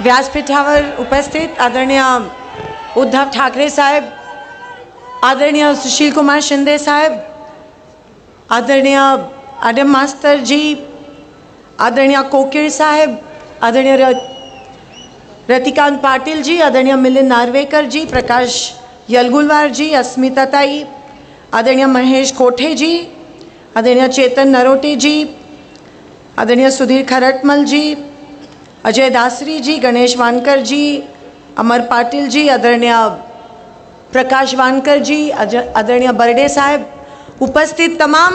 व्यासपीठावर उपस्थित आदरणीय उद्धव ठाकरे साहेब, आदरणीय सुशील कुमार शिंदे साहेब, आदरणीय आडम मास्तर जी, आदरणीय कोकिळ साहेब, आदरणीय रतिकांत पाटिल जी, आदरणीय मिलिंद नार्वेकर जी, प्रकाश यलगुलवार जी, अस्मिता ताई, आदरणीय महेश कोठे जी, आदरणीय चेतन नरोटे जी, आदरणीय सुधीर खरटमल जी, अजय दासरी जी, गणेश वानकर जी, अमर पाटिल जी, आदरणीय प्रकाश वानकर जी, आदरणीय बर्डे साहेब, उपस्थित तमाम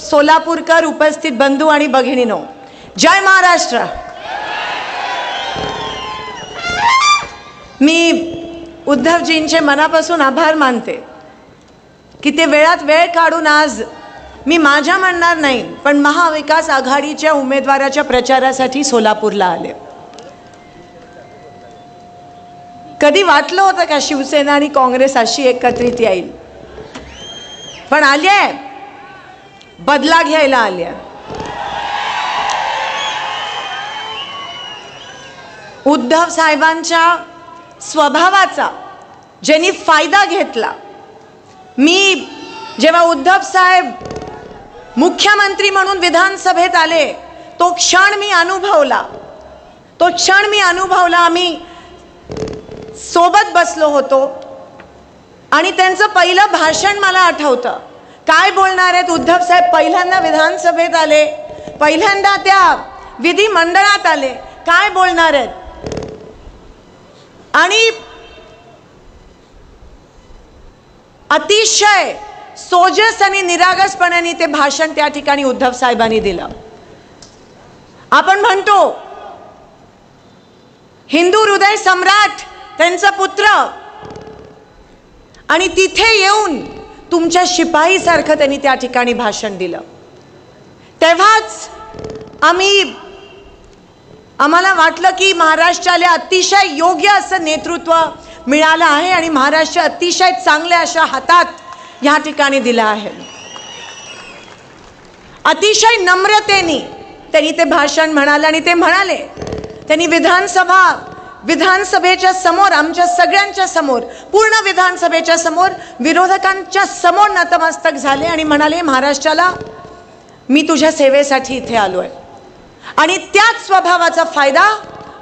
सोलापूरकर, उपस्थित बंधू आणि भगिनीनो, जय महाराष्ट्र। मी उद्धवजींचे मनापासून आभार मानते की ते वेळात वेळ काढून आज मी माझ्या म्हणणार नाही पण महाविकास आघाडीच्या उमेदवाराच्या प्रचारासाठी सोलापूरला आले। कधी वाटलं होतं का शिवसेना आणि काँग्रेस अशी एकत्रित येईल? पण आले, बदला घ्यायला आले। उद्धव साहेबांच्या स्वभावाचा ज्यांनी फायदा घेतला, मी जेव्हा उद्धव साहेब मुख्यमंत्री म्हणून विधानसभेत आले तो क्षण मी अनुभवला। आम्ही सोबत बसलो होतो आणि त्यांचं पहिलं भाषण मला आठवतं। काय बोलणार आहेत उद्धव साहेब? पहिल्यांदा विधानसभेत आले, पहिल्यांदा त्या विधिमंडळात आले, काय बोलणार आहेत? आणि अतिशय सोजस आणि निरागसपणाने ते भाषण त्या ठिकाणी उद्धव साहेबांनी दिलं। आपण म्हणतो हिंदू हृदय सम्राट त्यांचा पुत्र, आणि तिथे येऊन तुमच्या शिपाई सारखं त्यांनी त्या ठिकाणी भाषण दिलं। तेव्हाच आम्हाला वाटलं की महाराष्ट्राला अतिशय योग्य असं नेतृत्व मिळालं आहे आणि महाराष्ट्र अतिशय चांगल्या अशा हातात या ठिकाणी दिला आहे। अतिशय नम्रतेने त्यांनी ते भाषण म्हणाले आणि ते म्हणाले, त्यांनी विधानसभेच्या समोर, आमच्या सगळ्यांच्या समोर, पूर्ण विधानसभेच्या समोर, विरोधकांच्या समोर नतमस्तक झाले आणि म्हणाले, महाराष्ट्राला मी तुझ्या सेवेसाठी इथे आलोय। आणि त्याच स्वभावाचा फायदा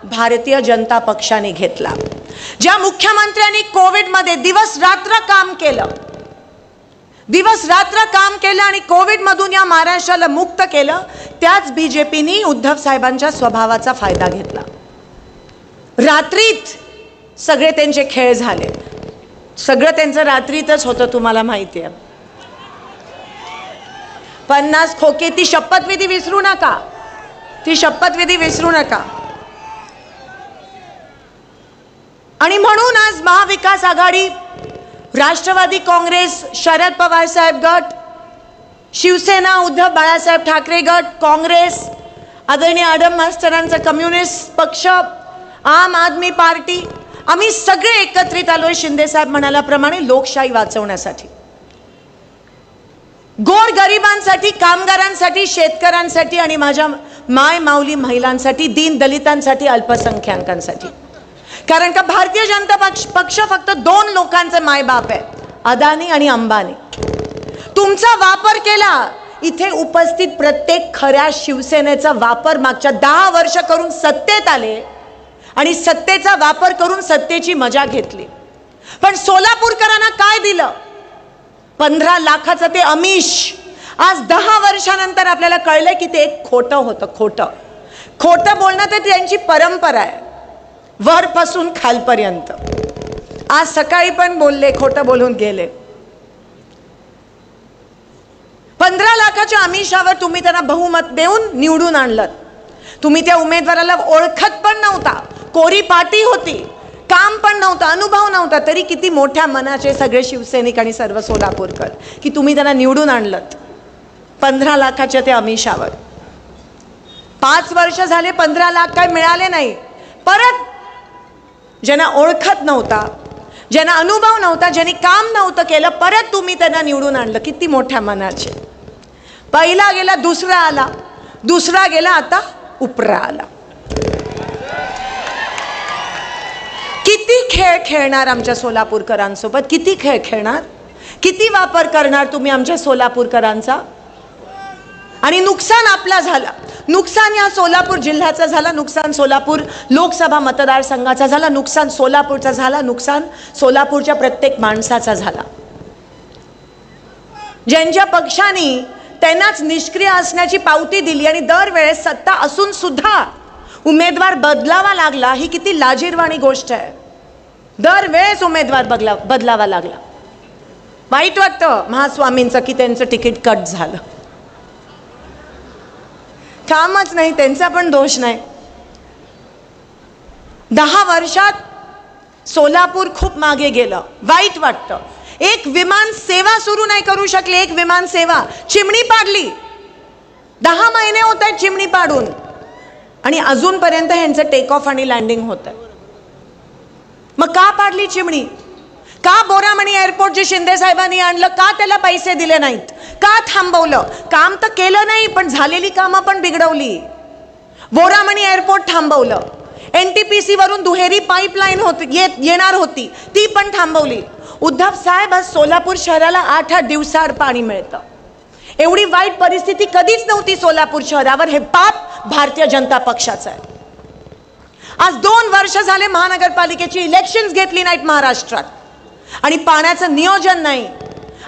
भारतीय जनता पक्षाने घेतला। ज्या मुख्यमंत्र्यांनी कोविडमध्ये दिवस रात्र काम केलं आणि कोविडमधून या महाराष्ट्राला मुक्त केलं, त्याच बीजेपीने उद्धव साहेबांच्या स्वभावाचा फायदा घेतला। रात्रीत सगळे त्यांचे खेळ झाले, सगळं त्यांचं रात्रीतच होतं, तुम्हाला माहिती आहे। 50 खोके, ती शपथविधी विसरू नका, ती शपथविधी विसरू नका। आणि म्हणून आज महाविकास आघाडी, राष्ट्रवादी काँग्रेस, शरद पवार साहेब गट, शिवसेना उद्धव बाळासाहेब ठाकरे गट, काँग्रेस, आदरणीय आडम मास्तरांचा कम्युनिस्ट पक्ष, आम आदमी पार्टी, आम्ही सगळे एकत्रित आलोय शिंदे साहेब म्हणाल्याप्रमाणे लोकशाही वाचवण्यासाठी, गोरगरिबांसाठी, कामगारांसाठी, शेतकऱ्यांसाठी आणि माझ्या माय माऊली महिलांसाठी, दीन दलितांसाठी, अल्पसंख्याकांसाठी। कारण का भारतीय जनता पक्ष फक्त 2 लोकांचे मायबाप आहे, अदानी आणि अंबानी। तुमचा वापर केला, इथे उपस्थित प्रत्येक खऱ्या शिवसेनेचा वापर मागच्या 10 वर्ष करून सत्तेत आले आणि सत्तेचा वापर करून सत्तेची मजा घेतली। पण सोलापूरकरांना काय दिलं? 15 लाखाचं ते आमिष। आज 10 वर्षानंतर आपल्याला कळलं की ते एक खोटं होतं। खोटं बोलणं तर त्यांची परंपरा आहे, वरपासून खालपर्यंत। आज सकाळी पण बोलले, खोटं बोलून गेले। 15 लाखाच्या आमिषावर तुम्ही त्यांना बहुमत देऊन निवडून आणलं। तुम्ही त्या उमेदवाराला ओळखत पण नव्हता, कोरी पाटी होती, काम पण नव्हतं, अनुभव नव्हता, तरी किती मोठ्या मनाचे सगळे शिवसैनिक आणि सर्व सोलापूरकर की तुम्ही त्यांना निवडून आणलं 15 लाखाच्या त्या आमिषावर। 5 वर्ष झाले, 15 लाख काय मिळाले नाही। परत ज्यांना ओळखत नव्हता, ज्यांना अनुभव नव्हता, ज्यांनी काम नव्हतं केलं, परत तुम्ही त्यांना निवडून आणलं। किती मोठ्या मनाचे। पहिला गेला, दुसरा आला, दुसरा गेला, आता उपरा आला। किती खेळ खेळणार आमच्या सोलापूरकरांसोबत, किती खेळ खेळणार, किती वापर करणार तुम्ही आमच्या सोलापूरकरांचा? आणि नुकसान आपला झाला, नुकसान या सोलापूर जिल्ह्याचा झाला, नुकसान सोलापूर लोकसभा मतदारसंघाचा झाला, नुकसान सोलापूरचा झाला, नुकसान सोलापूरच्या प्रत्येक माणसाचा झाला. ज्यांच्या पक्षाने त्यांनाच निष्क्रिय असण्याची पावती दिली आणि दरवेळेस सत्ता असून सुद्धा उमेदवार बदलावा लागला, ही किती लाजिरवाणी गोष्ट आहे. दरवेळेस उमेदवार बदलावा लागला. वाईट वाटतं महास्वामींचं की त्यांचं तिकीट कट झालं. कामच नाही, त्यांचा पण दोष नाही. 10 वर्षात सोलापूर खूप मागे गेलं. वाईट वाटतं. एक विमान सेवा सुरू नाही करू शकले. एक विमान सेवा चिमणी पाडली. 10 महिने होत आहेत चिमणी पाडून आणि अजूनपर्यंत ह्यांचं टेक ऑफ आणि लँडिंग होत आहे. मग का पाडली चिमणी? का बोरामणी एअरपोर्ट जे शिंदे साहेबांनी आणलं, का त्याला पैसे दिले नाहीत? का थांबवलं? काम तर केलं नाही, पण झालेली कामं पण बिघडवली. बोरामणी एअरपोर्ट थांबवलं. NTPC वरून दुहेरी पाईपलाईन येणार होती, ती पण थांबवली. उद्धव साहेब, आज सोलापूर शहराला 8-8 दिवसाआड पाणी मिळतं. एवढी वाईट परिस्थिती कधीच नव्हती सोलापूर शहरावर. हे पाप भारतीय जनता पक्षाचं आहे. आज 2 वर्ष झाले महानगरपालिकेची इलेक्शन्स घेतली नाहीत महाराष्ट्रात आणि पाण्याचं नियोजन नाही.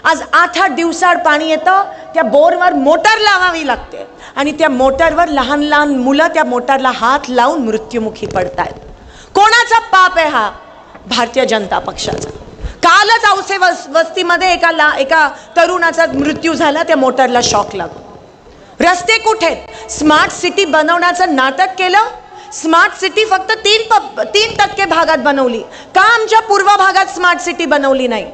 आज 8-8 दिवसाआड पाणी येतं. त्या बोरवर मोटर लावावी लागते आणि त्या मोटरवर लहान लहान मुलं त्या मोटरला हात लावून मृत्युमुखी पडतायत. कोणाचा पाप आहे हा? भारतीय जनता पक्षाचा. कालच औसे वस्तीमध्ये एका तरुणाचा मृत्यू झाला त्या मोटरला शॉक लागून. रस्ते कुठे आहेत? स्मार्ट सिटी बनवण्याचं नाटक केलं. स्मार्ट सिटी फक्त 3% भागात बनवली. का आमच्या पूर्व भागात स्मार्ट सिटी बनवली नाही?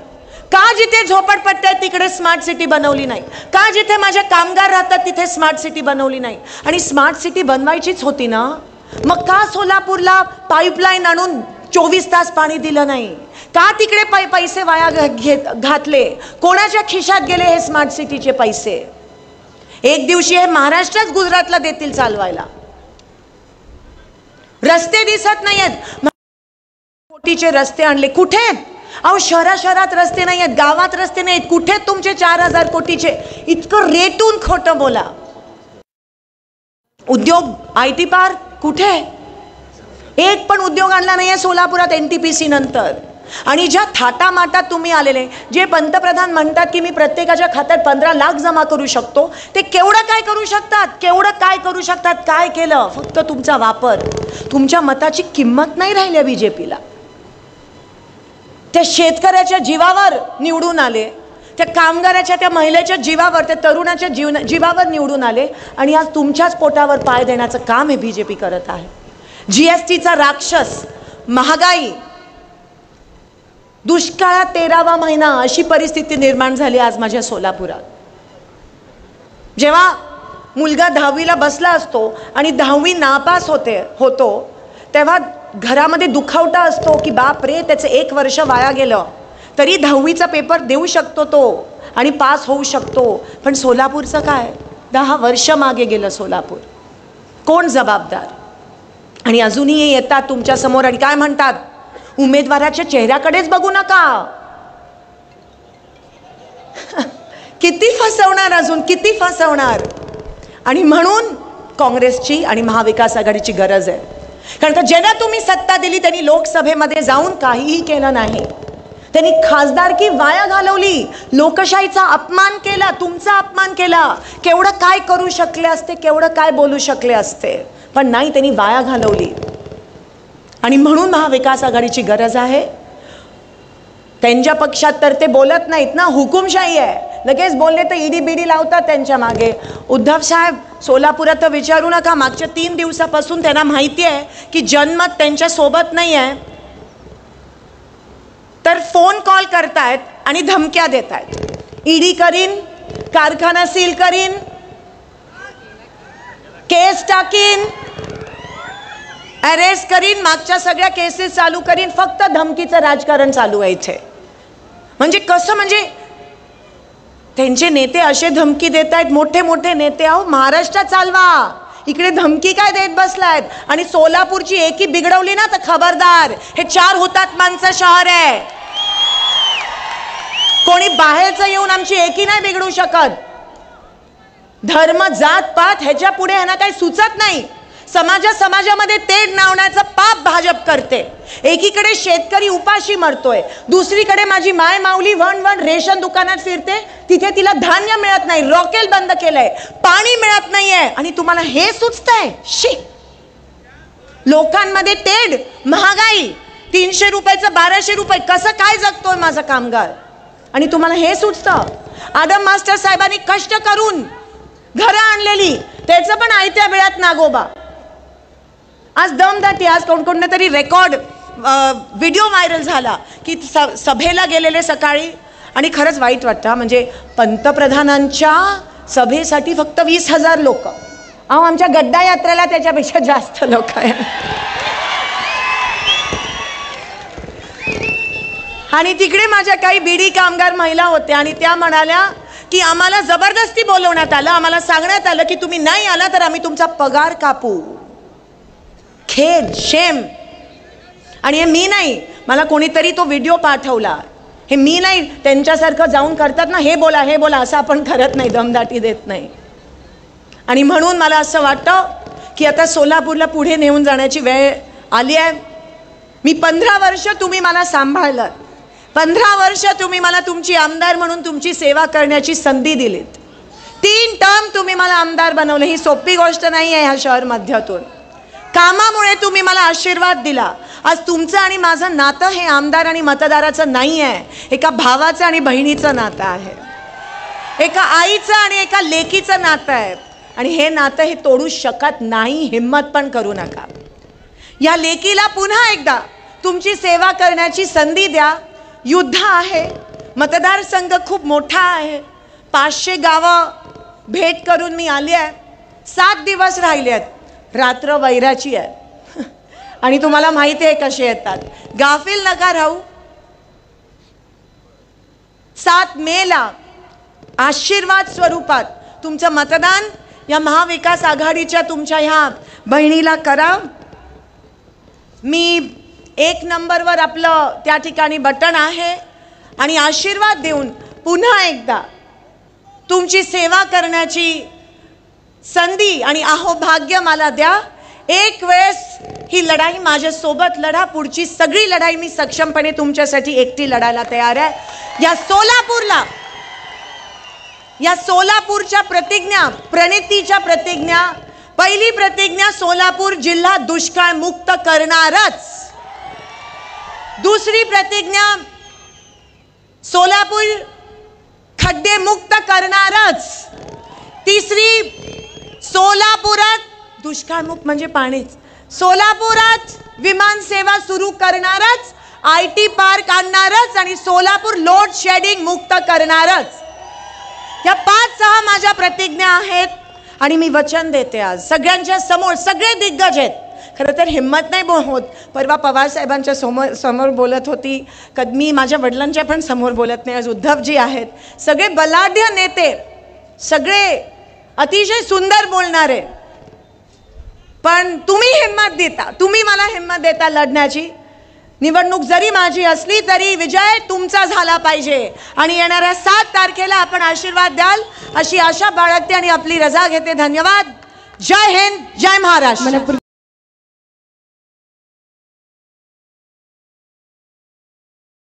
का जिथे झोपडपट्ट्या आहेत तिकडे स्मार्ट सिटी बनवली नाही? का जिथे माझे कामगार राहतात तिथे स्मार्ट सिटी बनवली नाही? आणि स्मार्ट सिटी बनवायचीच होती ना, मग का सोलापूरला पाईपलाईन आणून 24 तास पाणी दिलं नाही? का तिकडे पैसे वाया घातले? कोणाच्या खिशात गेले हे स्मार्ट सिटीचे पैसे? एक दिवशी हे महाराष्ट्रच गुजरातला देतील चालवायला. रस्ते दिसत नाहीयेत. कोटीचे रस्ते आणले, कुठे आहेत? अहो शहरात रस्ते नाही आहेत, गावात रस्ते नाहीत. कुठे तुमचे 4000 कोटीचे? इतकं रेटून खोटं बोला. उद्योग IT पार्क कुठे? एक पण उद्योग आणला नाहीये सोलापुरात NTPC नंतर. आणि ज्या थाटामाटात तुम्ही आलेले, जे पंतप्रधान म्हणतात की मी प्रत्येकाच्या खात्यात 15 लाख जमा करू शकतो, ते केवढं काय करू शकतात? केवढं काय करू शकतात? काय केलं? फक्त तुमचा वापर. तुमच्या मताची किंमत नाही राहिली BJPला. त्या शेतकऱ्याच्या जीवावर निवडून आले, त्या कामगाराच्या, त्या महिलेच्या जीवावर, त्या तरुणाच्या जीवावर निवडून आले आणि आज तुमच्याच पोटावर पाय देण्याचं काम हे BJP करत आहे. GSTचा राक्षस, महागाई, दुष्काळात 13वा महिना, अशी परिस्थिती निर्माण झाली आज माझ्या सोलापुरात. जेव्हा मुलगा 10वीला बसला असतो आणि 10वी नापास होतो तेव्हा घरामध्ये दुखावटा असतो की बाप रे, त्याचं 1 वर्ष वाया गेलं. तरी 10वीचा पेपर देऊ शकतो तो आणि पास होऊ शकतो. पण सोलापूरचं काय? 10 वर्ष मागे गेलं सोलापूर. कोण जबाबदार? आणि अजूनही येतात तुमच्या समोर आणि काय म्हणतात? उमेदवाराच्या चेहऱ्याकडेच बघू नका. किती फसवणार, अजून किती फसवणार? आणि म्हणून काँग्रेसची आणि महाविकास आघाडीची गरज आहे. कारण का ज्यांना तुम्ही सत्ता दिली त्यांनी लोकसभेमध्ये जाऊन काहीही केलं नाही. त्यांनी खासदारकी वाया घालवली, लोकशाहीचा अपमान केला, तुमचा अपमान केला. केवढं काय करू शकले असते, केवढं काय बोलू शकले असते, पण नाही, त्यांनी वाया घालवली. आणि म्हणून महाविकास आघाडीची गरज आहे. त्यांच्या पक्षात तर ते बोलत नाहीत ना, हुकुमशाही आहे. लगेच बोलले तर ईडी बीडी लावतात त्यांच्या मागे. उद्धव साहेब, सोलापुरात तर विचारू नका. मागच्या 3 दिवसापासून त्यांना माहिती आहे की जनमत त्यांच्या सोबत नाही आहे, तर फोन कॉल करतायत आणि धमक्या देतायत. ईडी करीन, कारखाना सील करीन, केस टाकीन, अरेस्ट करीन, मागच्या सगळ्या केसेस चालू करीन. फक्त धमकीचं राजकारण चालू आहे इथे. म्हणजे कसं? म्हणजे त्यांचे नेते असे धमकी देत आहेत, मोठे मोठे नेते. अहो महाराष्ट्र चालवा, इकडे धमकी काय देत बसलायत? आणि सोलापूरची एकी बिघडवली ना तर खबरदार, हे 4 हुतात्म्यांचं शहर आहे. कोणी बाहेरचं येऊन आमची एकी नाही बिघडू शकत. धर्म जात पात ह्याच्या पुढे ह्यांना काही सुचत नाही. समाजामध्ये तेढ नावण्याचं पाप भाजप करते. एकीकडे शेतकरी उपाशी मरतोय, दुसरीकडे माझी माय माऊली वण रेशन दुकानात फिरते, तिथे तिला धान्य मिळत नाही, रॉकेल बंद केलंय, पाणी मिळत नाहीये, आणि तुम्हाला हे सुचतंय? शी. लोकांमध्ये तेढ, महागाई, 300 रुपयाचं 1200 रुपये, कसं काय जगतोय माझा कामगार, आणि तुम्हाला हे सुचतं? आडम मास्टर साहेबांनी कष्ट करून घरं आणलेली, त्याचं पण आयत्या वेळात नागोबा. आज दमदाटी, आज कोणकोणत्या तरी रेकॉर्ड व्हिडिओ व्हायरल झाला की सभेला गेलेले सकाळी, आणि खरंच वाईट वाटतं. म्हणजे पंतप्रधानांच्या सभेसाठी फक्त 20,000 लोक. आमच्या गड्डा यात्रेला त्याच्यापेक्षा जास्त लोक आहे. आणि तिकडे माझ्या काही बीडी कामगार महिला होत्या आणि त्या म्हणाल्या की आम्हाला जबरदस्ती बोलवण्यात आलं, आम्हाला सांगण्यात आलं की तुम्ही नाही आला तर आम्ही तुमचा पगार कापू. खेद, शेम. आणि हे मी नाही, मला कोणीतरी तो व्हिडिओ पाठवला. हे मी नाही, त्यांच्यासारखं जाऊन करतात ना, हे बोला हे बोला, असं आपण करत नाही, दमदाटी देत नाही. आणि म्हणून मला असं वाटतं की आता सोलापूरला पुढे नेऊन जाण्याची वेळ आली आहे. मी 15 वर्ष तुम्ही मला सांभाळलं, 15 वर्ष तुम्ही मला तुमची आमदार म्हणून तुमची सेवा करण्याची संधी दिलीत. 3 टर्म तुम्ही मला आमदार बनवलं. ही सोपी गोष्ट नाही आहे ह्या शहर मध्यातून. कामामुळे तुम्ही मला आशीर्वाद दिला. आज तुमचं आणि माझं नातं हे आमदार आणि मतदाराचं नाही आहे, एका भावाचं आणि बहिणीचं नातं आहे, एका आईचं आणि एका लेकीचं नातं आहे. आणि हे नातं हे तोडू शकत नाही. हिम्मत पण करू नका. या लेकीला पुन्हा एकदा तुमची सेवा करण्याची संधी द्या. युद्ध आहे, मतदारसंघ खूप मोठा आहे, 500 गावं भेट करून मी आली आहे. 7 दिवस राहिले आहेत, रात्र वैराची आहे. आणि तुम्हाला माहिती आहे कसे येतात. गाफील नका राहू. 7 मेला आशीर्वाद स्वरूपात तुमचं मतदान या महाविकास आघाडीच्या तुमच्या ह्या बहिणीला करा. मी 1 नंबरवर आपलं त्या ठिकाणी बटन आहे, आणि आशीर्वाद देऊन पुन्हा एकदा तुमची सेवा करण्याची संधी आणि अहोभाग्य मला द्या. एक वेळेस ही लढाई माझ्या सोबत लढा. पुढची सगळी लढाई मी सक्षमपणे तुमच्यासाठी एकटी लढायला तयार आहे. या सोलापूरच्या प्रतिज्ञा, प्रणितीच्या प्रतिज्ञा, पहिली प्रतिज्ञा सोलापूर जिल्हा दुष्काळ मुक्त करणारच. दुसरी प्रतिज्ञा सोलापूर खड्डे मुक्त करणारच. तिसरी सोलापुरात दुष्काळमुक्त म्हणजे पाणीच, सोलापुरात विमान सेवा सुरू करणारच, IT पार्क आणणारच, आणि सोलापूर लोड शेडिंग मुक्त करणारच. या 5-6 माझ्या प्रतिज्ञा आहेत. आणि मी वचन देते आज सगळ्यांच्या समोर, सगळे दिग्गज आहेत. खरं तर हिम्मत नाही होत. परवा पवार साहेबांच्या समोर बोलत होती, कधी मी माझ्या वडिलांच्या पण समोर बोलत नाही. आज उद्धवजी आहेत, सगळे बलाढ्य नेते, सगळे अतिशय सुंदर बोलणारे. पण तुम्ही हिम्मत देता, तुम्ही मला हिम्मत देता लढण्याची. निवडणूक जरी माझी असली तरी विजय तुमचा झाला पाहिजे. आणि येणाऱ्या 7 तारखेला आपण आशीर्वाद द्याल अशी आशा बाळगते आणि आपली रजा घेते. धन्यवाद. जय हिंद, जय महाराष्ट्र.